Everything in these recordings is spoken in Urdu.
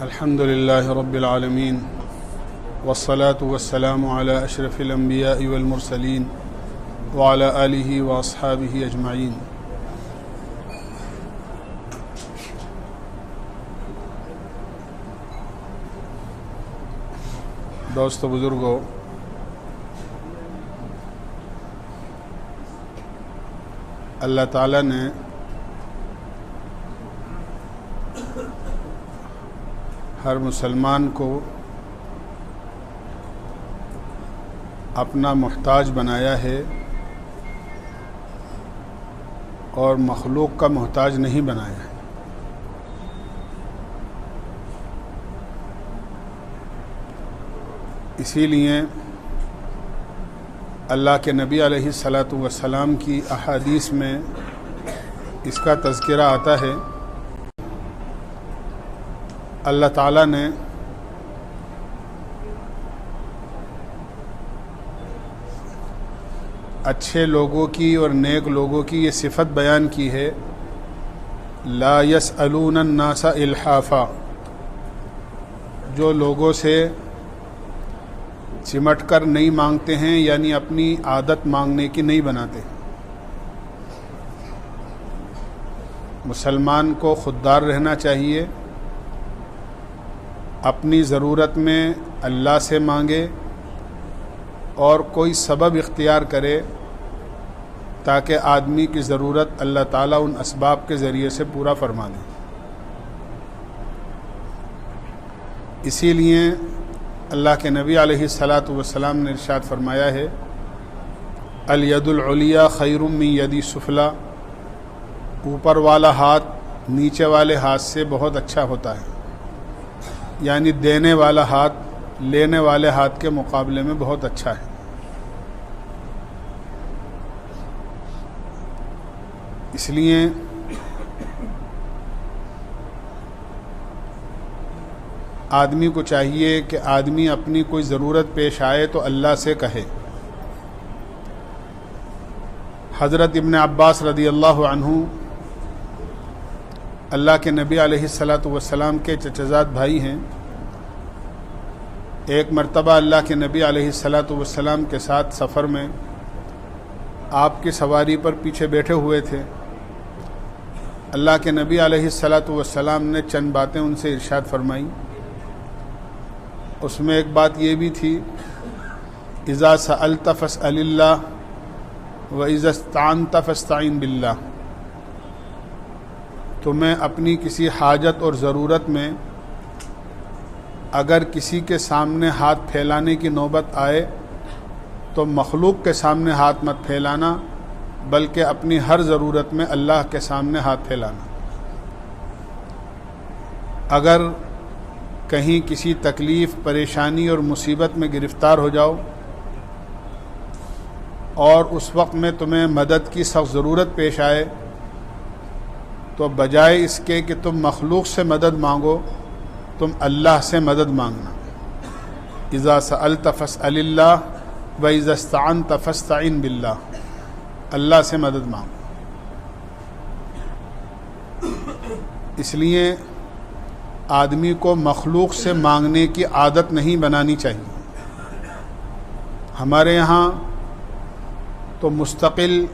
الحمد لله رب العالمين والصلاة والسلام على أشرف الأنبياء والمرسلين وعلى آله وأصحابه أجمعين. دوستو بزرگو، اللہ تعالیٰ نے ہر مسلمان کو اپنا محتاج بنایا ہے اور مخلوق کا محتاج نہیں بنایا ہے. اسی لیے اللہ کے نبی علیہ الصلاۃ والسلام کی احادیث میں اس کا تذکرہ آتا ہے. اللہ تعالیٰ نے اچھے لوگوں کی اور نیک لوگوں کی یہ صفت بیان کی ہے، لا يسألون الناس الحافا، جو لوگوں سے چمٹ کر نہیں مانگتے ہیں، یعنی اپنی عادت مانگنے کی نہیں بناتے. مسلمان کو خوددار رہنا چاہیے، اپنی ضرورت میں اللہ سے مانگے اور کوئی سبب اختیار کرے تاکہ آدمی کی ضرورت اللہ تعالیٰ ان اسباب کے ذریعے سے پورا فرما دے. اسی لیے اللہ کے نبی علیہ الصلاۃ والسلام نے ارشاد فرمایا ہے، الید العلیٰ خیر من ید السفلیٰ، اوپر والا ہاتھ نیچے والے ہاتھ سے بہت اچھا ہوتا ہے، یعنی دینے والا ہاتھ لینے والے ہاتھ کے مقابلے میں بہت اچھا ہے. اس لیے آدمی کو چاہیے کہ آدمی اپنی کوئی ضرورت پیش آئے تو اللہ سے کہے. حضرت ابن عباس رضی اللہ عنہ اللہ کے نبی علیہ الصلاۃ والسلام کے چچزاد بھائی ہیں. ایک مرتبہ اللہ کے نبی علیہ الصلاۃ والسلام کے ساتھ سفر میں آپ کی سواری پر پیچھے بیٹھے ہوئے تھے. اللہ کے نبی علیہ الصلاۃ والسلام نے چند باتیں ان سے ارشاد فرمائیں. اس میں ایک بات یہ بھی تھی، اذا سألت فاسأل اللہ واذا استعنت فاستعن باللہ، تمہیں اپنی کسی حاجت اور ضرورت میں اگر کسی کے سامنے ہاتھ پھیلانے کی نوبت آئے تو مخلوق کے سامنے ہاتھ مت پھیلانا، بلکہ اپنی ہر ضرورت میں اللہ کے سامنے ہاتھ پھیلانا. اگر کہیں کسی تکلیف، پریشانی اور مصیبت میں گرفتار ہو جاؤ اور اس وقت میں تمہیں مدد کی سخت ضرورت پیش آئے تو بجائے اس کے کہ تم مخلوق سے مدد مانگو، تم اللہ سے مدد مانگنا. اذا سألت فاسأل اللہ واذا استعنت فاستعن باللہ، اللہ سے مدد مانگو. اس لیے آدمی کو مخلوق سے مانگنے کی عادت نہیں بنانی چاہیے. ہمارے یہاں تو مستقل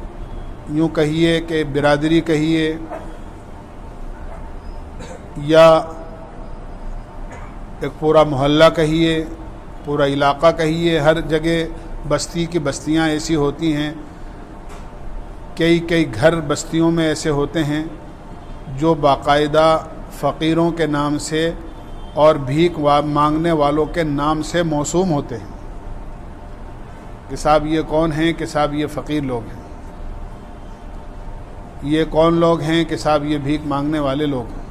یوں کہیے کہ برادری کہیے یا ایک پورا محلہ کہیے، پورا علاقہ کہیے، ہر جگہ بستی کی بستیاں ایسی ہوتی ہیں. کئی گھر بستیوں میں ایسے ہوتے ہیں جو باقاعدہ فقیروں کے نام سے اور بھیک مانگنے والوں کے نام سے موسوم ہوتے ہیں کہ صاحب یہ کون ہیں، کہ صاحب یہ فقیر لوگ ہیں، یہ کون لوگ ہیں، کہ صاحب یہ بھیک مانگنے والے لوگ ہیں.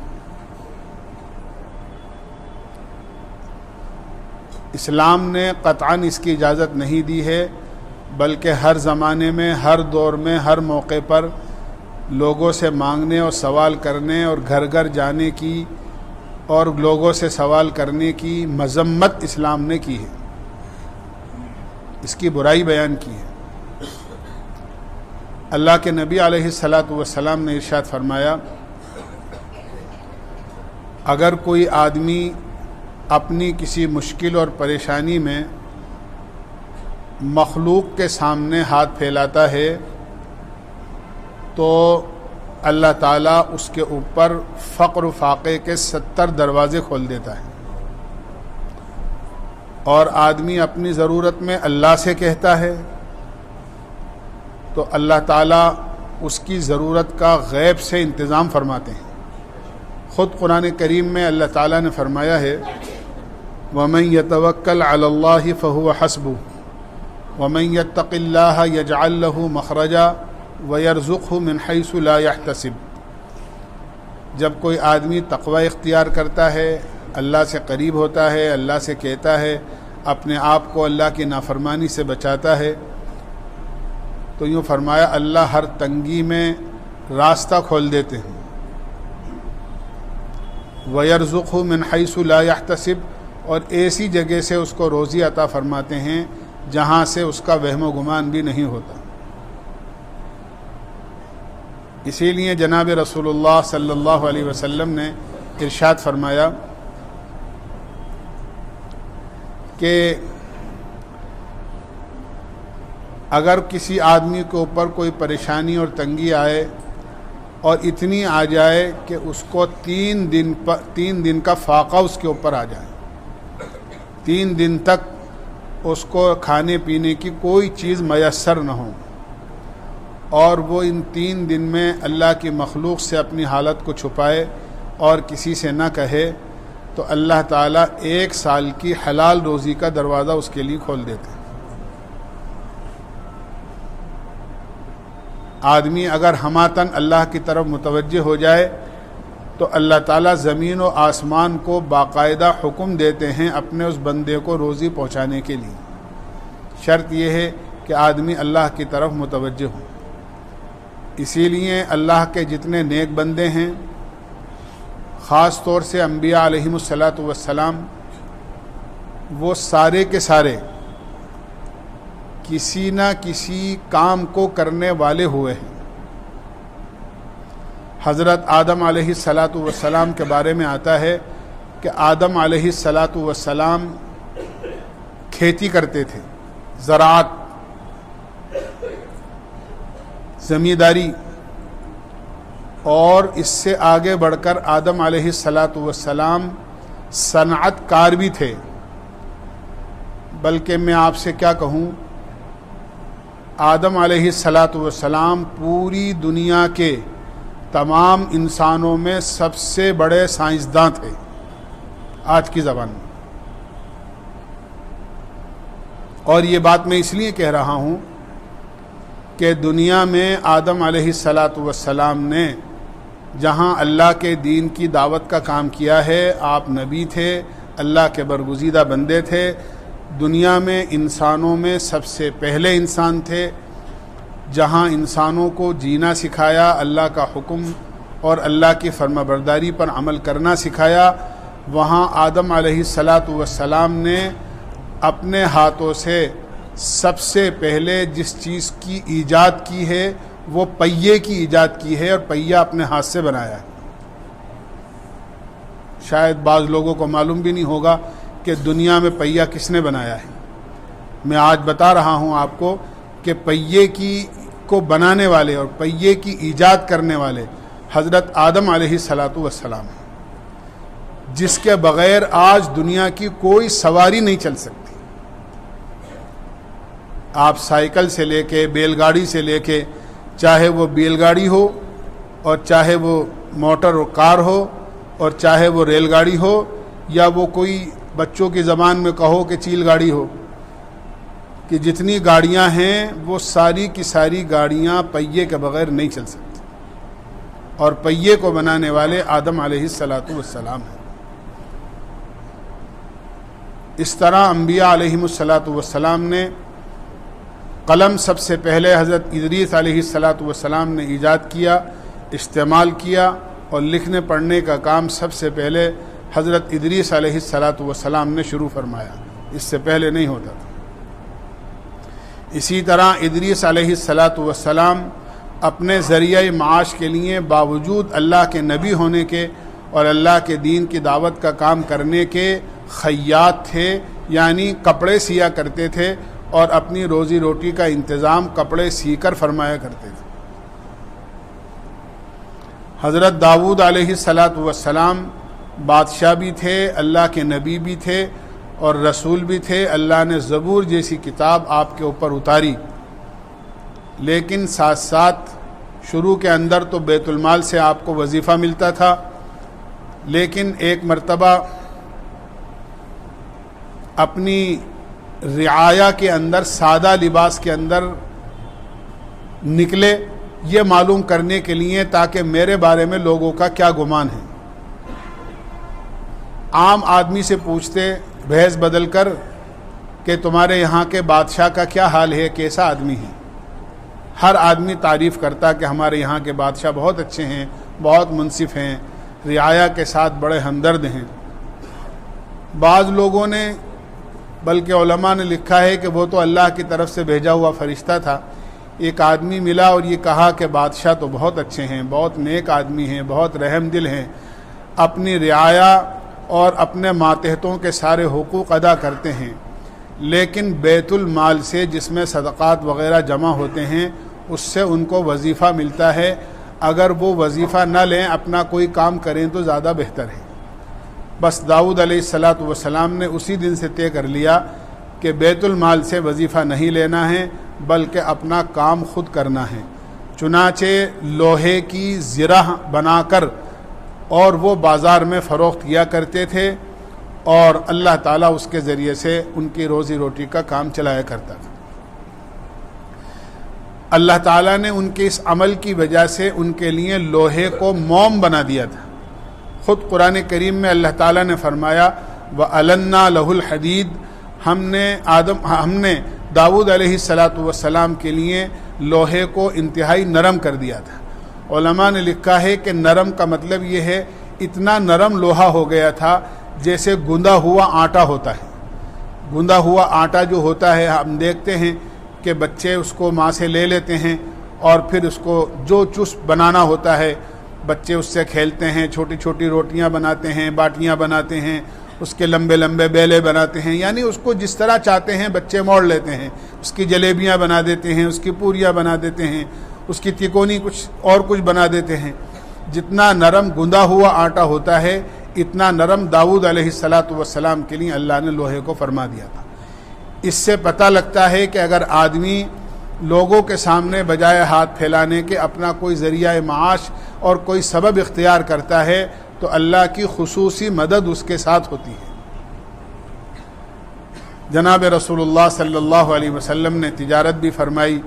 اسلام نے قطعاً اس کی اجازت نہیں دی ہے، بلکہ ہر زمانے میں، ہر دور میں، ہر موقع پر لوگوں سے مانگنے اور سوال کرنے اور گھر گھر جانے کی اور لوگوں سے سوال کرنے کی مذمت اسلام نے کی ہے، اس کی برائی بیان کی ہے۔ اللہ کے نبی علیہ السلام نے ارشاد فرمایا، اگر کوئی آدمی اپنی کسی مشکل اور پریشانی میں مخلوق کے سامنے ہاتھ پھیلاتا ہے تو اللہ تعالیٰ اس کے اوپر فقر و فاقے کے 70 دروازے کھول دیتا ہے، اور آدمی اپنی ضرورت میں اللہ سے کہتا ہے تو اللہ تعالیٰ اس کی ضرورت کا غیب سے انتظام فرماتے ہیں۔ خود قرآن کریم میں اللہ تعالیٰ نے فرمایا ہے، وَمَن يَتَوَكَّلْ عَلَى اللَّهِ فَهُوَ حَسْبُهُ وَمَن يَتَّقِ اللَّهَ يَجْعَل لَّهُ مَخْرَجًا وَيَرْزُقْهُ مِنْ حَيْثُ لَا يَحْتَسِبُ۔ جب کوئی آدمی تقوی اختیار کرتا ہے، اللہ سے قریب ہوتا ہے، اللہ سے کہتا ہے، اپنے آپ کو اللہ کی نافرمانی سے بچاتا ہے، تو یوں فرمایا اللہ ہر تنگی میں راستہ کھول دیتے ہیں۔ وَيَرْزُقْهُ مِنْ حَيْثُ لَا يَحْتَسِبُ، اور ایسی جگہ سے اس کو روزی عطا فرماتے ہیں جہاں سے اس کا وہم و گمان بھی نہیں ہوتا۔ اسی لیے جناب رسول اللہ صلی اللہ علیہ وسلم نے ارشاد فرمایا کہ اگر کسی آدمی کے اوپر کوئی پریشانی اور تنگی آئے اور اتنی آ جائے کہ اس کو 3 دن کا فاقہ اس کے اوپر آ جائے، 3 دن تک اس کو کھانے پینے کی کوئی چیز میسر نہ ہو، اور وہ ان 3 دن میں اللہ کی مخلوق سے اپنی حالت کو چھپائے اور کسی سے نہ کہے، تو اللہ تعالیٰ 1 سال کی حلال روزی کا دروازہ اس کے لیے کھول دیتے ہیں۔ آدمی اگر ہماتن اللہ کی طرف متوجہ ہو جائے تو اللہ تعالیٰ زمین و آسمان کو باقاعدہ حکم دیتے ہیں اپنے اس بندے کو روزی پہنچانے کے لیے۔ شرط یہ ہے کہ آدمی اللہ کی طرف متوجہ ہو۔ اسی لیے اللہ کے جتنے نیک بندے ہیں، خاص طور سے انبیاء علیہم السلام، وہ سارے کے سارے کسی نہ کسی کام کو کرنے والے ہوئے ہیں۔ حضرت آدم علیہ السلام کے بارے میں آتا ہے کہ آدم علیہ السلام کھیتی کرتے تھے، زراعت، زمینداری، اور اس سے آگے بڑھ کر آدم علیہ السلام صنعت کار بھی تھے۔ بلکہ میں آپ سے کیا کہوں، آدم علیہ السلام پوری دنیا کے تمام انسانوں میں سب سے بڑے سائنسداں تھے آج کی زبان میں۔ اور یہ بات میں اس لیے کہہ رہا ہوں کہ دنیا میں آدم علیہ السلام نے جہاں اللہ کے دین کی دعوت کا کام کیا ہے، آپ نبی تھے، اللہ کے برگزیدہ بندے تھے، دنیا میں انسانوں میں سب سے پہلے انسان تھے، جہاں انسانوں کو جینا سکھایا، اللہ کا حکم اور اللہ کی فرمانبرداری پر عمل کرنا سکھایا، وہاں آدم علیہ السلام نے اپنے ہاتھوں سے سب سے پہلے جس چیز کی ایجاد کی ہے وہ پہیے کی ایجاد کی ہے، اور پہیہ اپنے ہاتھ سے بنایا ہے۔ شاید بعض لوگوں کو معلوم بھی نہیں ہوگا کہ دنیا میں پہیہ کس نے بنایا ہے۔ میں آج بتا رہا ہوں آپ کو کہ پہیے کو بنانے والے اور پہیے کی ایجاد کرنے والے حضرت آدم علیہ السلام ہیں، جس کے بغیر آج دنیا کی کوئی سواری نہیں چل سکتی۔ آپ سائیکل سے لے کے، بیل گاڑی سے لے کے، چاہے وہ بیل گاڑی ہو اور چاہے وہ موٹر اور کار ہو اور چاہے وہ ریل گاڑی ہو، یا وہ کوئی بچوں کی زبان میں کہو کہ چیل گاڑی ہو، کہ جتنی گاڑیاں ہیں وہ ساری کی ساری گاڑیاں پہیے کے بغیر نہیں چل سکتی، اور پہیے کو بنانے والے آدم علیہ السلام ہیں۔ اس طرح انبیاء علیہم نے قلم سب سے پہلے حضرت ادریس علیہ السلام نے ایجاد کیا، استعمال کیا، اور لکھنے پڑھنے کا کام سب سے پہلے حضرت ادریس علیہ السلام نے شروع فرمایا، اس سے پہلے نہیں ہوتا تھا۔ اسی طرح ادریس علیہ السلام اپنے ذریعہ معاش کے لیے باوجود اللہ کے نبی ہونے کے اور اللہ کے دین کی دعوت کا کام کرنے کے خیاط تھے، یعنی کپڑے سیا کرتے تھے اور اپنی روزی روٹی کا انتظام کپڑے سی کر فرمایا کرتے تھے۔ حضرت داؤد علیہ السلام بادشاہ بھی تھے، اللہ کے نبی بھی تھے اور رسول بھی تھے۔ اللہ نے زبور جیسی کتاب آپ کے اوپر اتاری، لیکن ساتھ ساتھ شروع کے اندر تو بیت المال سے آپ کو وظیفہ ملتا تھا، لیکن ایک مرتبہ اپنی رعایا کے اندر سادہ لباس کے اندر نکلے، یہ معلوم کرنے کے لیے تاکہ میرے بارے میں لوگوں کا کیا گمان ہے۔ عام آدمی سے پوچھتے بھیس بدل کر کہ تمہارے یہاں کے بادشاہ کا کیا حال ہے، کیسا آدمی ہے؟ ہر آدمی تعریف کرتا کہ ہمارے یہاں کے بادشاہ بہت اچھے ہیں، بہت منصف ہیں، رعایا کے ساتھ بڑے ہمدرد ہیں۔ بعض لوگوں نے بلکہ علماء نے لکھا ہے کہ وہ تو اللہ کی طرف سے بھیجا ہوا فرشتہ تھا۔ ایک آدمی ملا اور یہ کہا کہ بادشاہ تو بہت اچھے ہیں، بہت نیک آدمی ہیں، بہت رحم دل ہیں، اپنی رعایا اور اپنے ماتحتوں کے سارے حقوق ادا کرتے ہیں، لیکن بیت المال سے جس میں صدقات وغیرہ جمع ہوتے ہیں اس سے ان کو وظیفہ ملتا ہے، اگر وہ وظیفہ نہ لیں اپنا کوئی کام کریں تو زیادہ بہتر ہے۔ بس داؤد علیہ السلام نے اسی دن سے طے کر لیا کہ بیت المال سے وظیفہ نہیں لینا ہے بلکہ اپنا کام خود کرنا ہے۔ چنانچہ لوہے کی زرہ بنا کر اور وہ بازار میں فروخت کیا کرتے تھے اور اللہ تعالیٰ اس کے ذریعے سے ان کی روزی روٹی کا کام چلایا کرتا تھا۔ اللہ تعالیٰ نے ان کے اس عمل کی وجہ سے ان کے لیے لوہے کو موم بنا دیا تھا۔ خود قرآن کریم میں اللہ تعالیٰ نے فرمایا وَأَلَنَّا لَهُ الْحَدِيدَ، ہم نے داؤد علیہ السلام کے لیے لوہے کو انتہائی نرم کر دیا تھا۔ علماء نے لکھا ہے کہ نرم کا مطلب یہ ہے اتنا نرم لوہا ہو گیا تھا جیسے گندا ہوا آٹا ہوتا ہے۔ گندا ہوا آٹا جو ہوتا ہے ہم دیکھتے ہیں کہ بچے اس کو ماں سے لے لیتے ہیں اور پھر اس کو جو چست بنانا ہوتا ہے بچے اس سے کھیلتے ہیں، چھوٹی چھوٹی روٹیاں بناتے ہیں، باٹیاں بناتے ہیں، اس کے لمبے لمبے بیلے بناتے ہیں، یعنی اس کو جس طرح چاہتے ہیں بچے موڑ لیتے ہیں، اس کی جلیبیاں بنا دیتے ہیں، اس کی پوریاں بنا دیتے ہیں، اس کی تکونی کچھ بنا دیتے ہیں۔ جتنا نرم گندا ہوا آٹا ہوتا ہے اتنا نرم داؤد علیہ السلام کے لیے اللہ نے لوہے کو فرما دیا تھا۔ اس سے پتہ لگتا ہے کہ اگر آدمی لوگوں کے سامنے بجائے ہاتھ پھیلانے کے اپنا کوئی ذریعہ معاش اور کوئی سبب اختیار کرتا ہے تو اللہ کی خصوصی مدد اس کے ساتھ ہوتی ہے۔ جناب رسول اللہ صلی اللہ علیہ وسلم نے تجارت بھی فرمائی،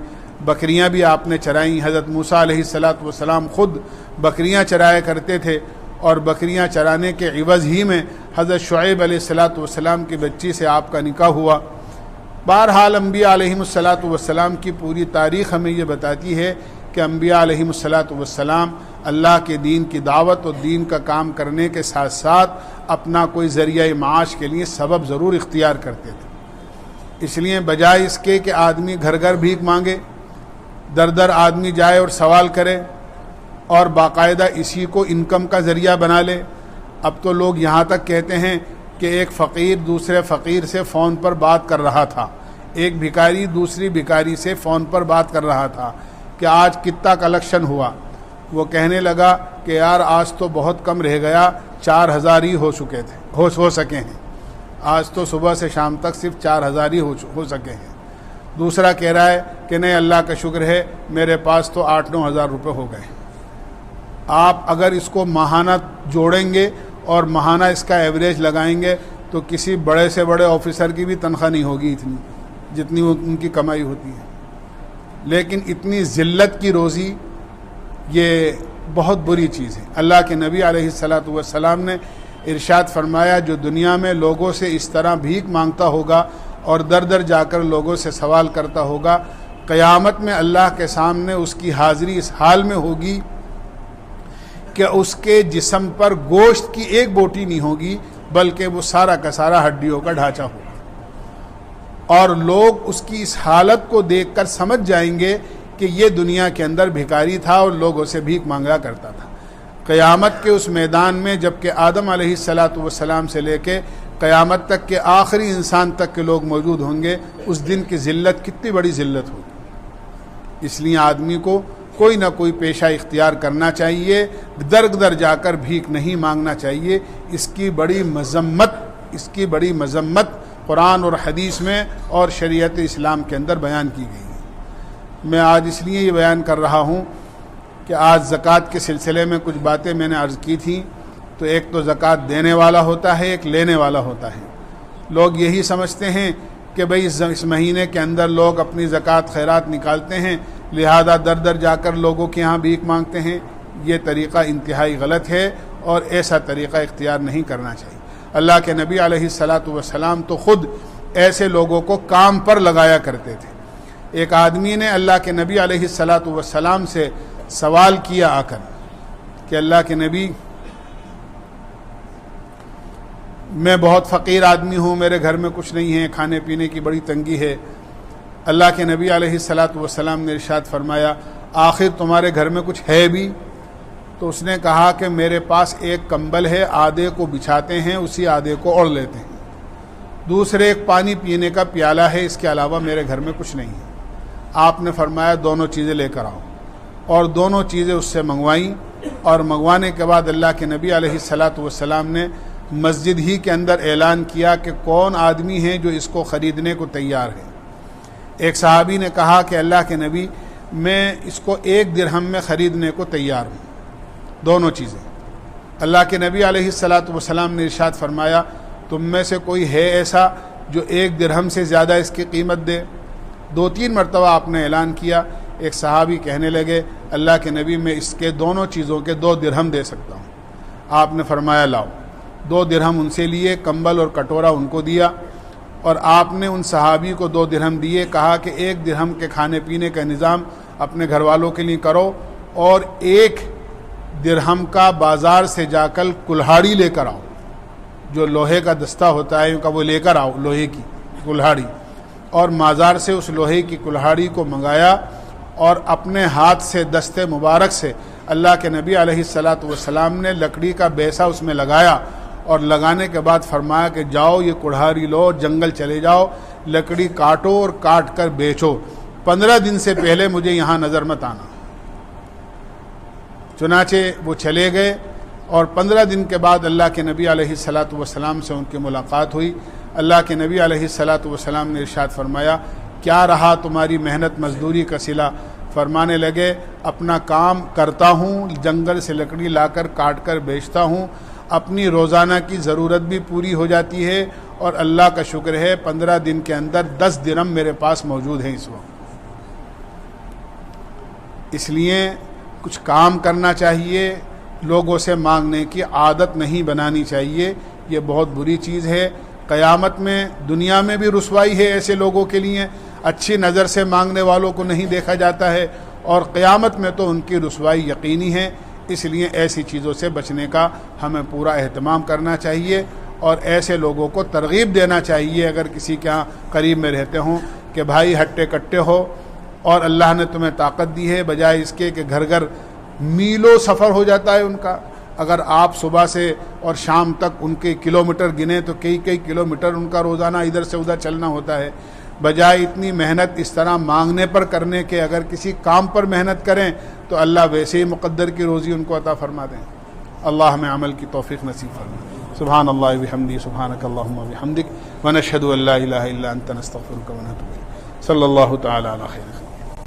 بکریاں بھی آپ نے چرائیں۔ حضرت موسیٰ علیہ السلام خود بکریاں چرایا کرتے تھے اور بکریاں چرانے کے عوض ہی میں حضرت شعیب علیہ السلام کی بچی سے آپ کا نکاح ہوا۔ بہرحال انبیاء علیہم السلام کی پوری تاریخ ہمیں یہ بتاتی ہے کہ انبیاء علیہم السلام اللہ کے دین کی دعوت اور دین کا کام کرنے کے ساتھ ساتھ اپنا کوئی ذریعہ معاش کے لیے سبب ضرور اختیار کرتے تھے۔ اس لیے بجائے اس کے کہ آدمی گھر گھر بھیک مانگے، در در آدمی جائے اور سوال کرے اور باقاعدہ اسی کو انکم کا ذریعہ بنا لے، اب تو لوگ یہاں تک کہتے ہیں کہ ایک فقیر دوسرے فقیر سے فون پر بات کر رہا تھا، ایک بھکاری دوسری بھکاری سے فون پر بات کر رہا تھا کہ آج کتنا کلیکشن ہوا۔ وہ کہنے لگا کہ یار آج تو بہت کم رہ گیا، 4000 ہی ہو سکے ہیں، آج تو صبح سے شام تک صرف 4000 ہی ہو سکے ہیں۔ دوسرا کہہ رہا ہے کہ نہیں اللہ کا شکر ہے میرے پاس تو 8-9 ہزار روپے ہو گئے۔ آپ اگر اس کو ماہانہ جوڑیں گے اور ماہانہ اس کا ایوریج لگائیں گے تو کسی بڑے سے بڑے آفیسر کی بھی تنخواہ نہیں ہوگی اتنی جتنی ان کی کمائی ہوتی ہے۔ لیکن اتنی ذلت کی روزی یہ بہت بری چیز ہے۔ اللہ کے نبی علیہ السلام نے ارشاد فرمایا جو دنیا میں لوگوں سے اس طرح بھیک مانگتا ہوگا اور در در جا کر لوگوں سے سوال کرتا ہوگا، قیامت میں اللہ کے سامنے اس کی حاضری اس حال میں ہوگی کہ اس کے جسم پر گوشت کی ایک بوٹی نہیں ہوگی، بلکہ وہ سارا کا سارا ہڈیوں کا ڈھانچہ ہوگا، اور لوگ اس کی اس حالت کو دیکھ کر سمجھ جائیں گے کہ یہ دنیا کے اندر بھکاری تھا اور لوگوں سے بھیک مانگا کرتا تھا۔ قیامت کے اس میدان میں جب کہ آدم علیہ السلام سے لے کے قیامت تک کے آخری انسان تک کے لوگ موجود ہوں گے، اس دن کی ذلت کتنی بڑی ذلت ہوگی۔ اس لیے آدمی کو کوئی نہ کوئی پیشہ اختیار کرنا چاہیے، در جا کر بھیک نہیں مانگنا چاہیے۔ اس کی بڑی مذمت قرآن اور حدیث میں اور شریعت اسلام کے اندر بیان کی گئی ہے۔ میں آج اس لیے یہ بیان کر رہا ہوں کہ آج زکوٰۃ کے سلسلے میں کچھ باتیں میں نے عرض کی تھیں، تو ایک تو زکوٰۃ دینے والا ہوتا ہے، ایک لینے والا ہوتا ہے۔ لوگ یہی سمجھتے ہیں کہ بھئی اس مہینے کے اندر لوگ اپنی زکوٰۃ خیرات نکالتے ہیں، لہذا در جا کر لوگوں کے ہاں بھیک مانگتے ہیں۔ یہ طریقہ انتہائی غلط ہے اور ایسا طریقہ اختیار نہیں کرنا چاہیے۔ اللہ کے نبی علیہ السلام تو خود ایسے لوگوں کو کام پر لگایا کرتے تھے۔ ایک آدمی نے اللہ کے نبی علیہ السلام سے سوال کیا آ کر کہ اللہ کے نبی، میں بہت فقیر آدمی ہوں، میرے گھر میں کچھ نہیں ہے، کھانے پینے کی بڑی تنگی ہے۔ اللہ کے نبی علیہ السلام نے ارشاد فرمایا، آخر تمہارے گھر میں کچھ ہے بھی؟ تو اس نے کہا کہ میرے پاس ایک کمبل ہے، آدھے کو بچھاتے ہیں، اسی آدھے کو اوڑھ لیتے ہیں، دوسرے ایک پانی پینے کا پیالہ ہے، اس کے علاوہ میرے گھر میں کچھ نہیں ہے۔ آپ نے فرمایا دونوں چیزیں لے کر آؤ، اور دونوں چیزیں اس سے منگوائیں، اور منگوانے کے بعد اللہ کے نبی علیہ السلام نے مسجد ہی کے اندر اعلان کیا کہ کون آدمی ہے جو اس کو خریدنے کو تیار ہے۔ ایک صحابی نے کہا کہ اللہ کے نبی، میں اس کو 1 درہم میں خریدنے کو تیار ہوں، دونوں چیزیں۔ اللہ کے نبی علیہ السلام نے ارشاد فرمایا، تم میں سے کوئی ہے ایسا جو 1 درہم سے زیادہ اس کی قیمت دے؟ 2-3 مرتبہ آپ نے اعلان کیا۔ ایک صحابی کہنے لگے، اللہ کے نبی میں اس کے دونوں چیزوں کے 2 درہم دے سکتا ہوں۔ آپ نے فرمایا لاؤ۔ 2 درہم ان سے لیے، کمبل اور کٹورا ان کو دیا، اور آپ نے ان صحابی کو 2 درہم دیے، کہا کہ 1 درہم کے کھانے پینے کا نظام اپنے گھر والوں کے لیے کرو، اور 1 درہم کا بازار سے جا کر کلہاڑی لے کر آؤ، جو لوہے کا دستہ ہوتا ہے ان کا، وہ لے کر آؤ، لوہے کی کلہاڑی۔ اور مازار سے اس لوہے کی کلہاڑی کو منگایا، اور اپنے ہاتھ سے دستے مبارک سے اللہ کے نبی علیہ السلام نے لکڑی کا بیسا اس میں لگایا، اور لگانے کے بعد فرمایا کہ جاؤ یہ کڑھاری لو، جنگل چلے جاؤ، لکڑی کاٹو اور کاٹ کر بیچو، 15 دن سے پہلے مجھے یہاں نظر مت آنا۔ چنانچہ وہ چلے گئے، اور 15 دن کے بعد اللہ کے نبی علیہ السلام سے ان کی ملاقات ہوئی۔ اللہ کے نبی علیہ السلام نے ارشاد فرمایا، کیا رہا تمہاری محنت مزدوری کا صلہ؟ فرمانے لگے، اپنا کام کرتا ہوں، جنگل سے لکڑی لا کر کاٹ کر بیچتا ہوں، اپنی روزانہ کی ضرورت بھی پوری ہو جاتی ہے، اور اللہ کا شکر ہے 15 دن کے اندر 10 درہم میرے پاس موجود ہیں اس وقت۔ اس لیے کچھ کام کرنا چاہیے، لوگوں سے مانگنے کی عادت نہیں بنانی چاہیے، یہ بہت بری چیز ہے۔ قیامت میں دنیا میں بھی رسوائی ہے ایسے لوگوں کے لیے، اچھی نظر سے مانگنے والوں کو نہیں دیکھا جاتا ہے، اور قیامت میں تو ان کی رسوائی یقینی ہے۔ اس لیے ایسی چیزوں سے بچنے کا ہمیں پورا اہتمام کرنا چاہیے، اور ایسے لوگوں کو ترغیب دینا چاہیے اگر کسی کے ہاں قریب میں رہتے ہوں کہ بھائی ہٹے کٹے ہو، اور اللہ نے تمہیں طاقت دی ہے، بجائے اس کے کہ گھر گھر میلوں سفر ہو جاتا ہے ان کا۔ اگر آپ صبح سے اور شام تک ان کے کلومیٹر گنے تو کئی کلومیٹر ان کا روزانہ ادھر سے ادھر چلنا ہوتا ہے، بجائے اتنی محنت اس طرح مانگنے پر کرنے کے اگر کسی کام پر محنت کریں تو اللہ ویسے ہی مقدر کی روزی ان کو عطا فرما دیں۔ اللہ ہمیں عمل کی توفیق نصیب فرمائے۔ سبحان اللہ وبحمدہ، سبحانک اللہم وبحمدک، ونشہد ان لا الہ الا انت، نستغفرک ونتوب الیک۔ صلی اللہ تعالی علی خیر۔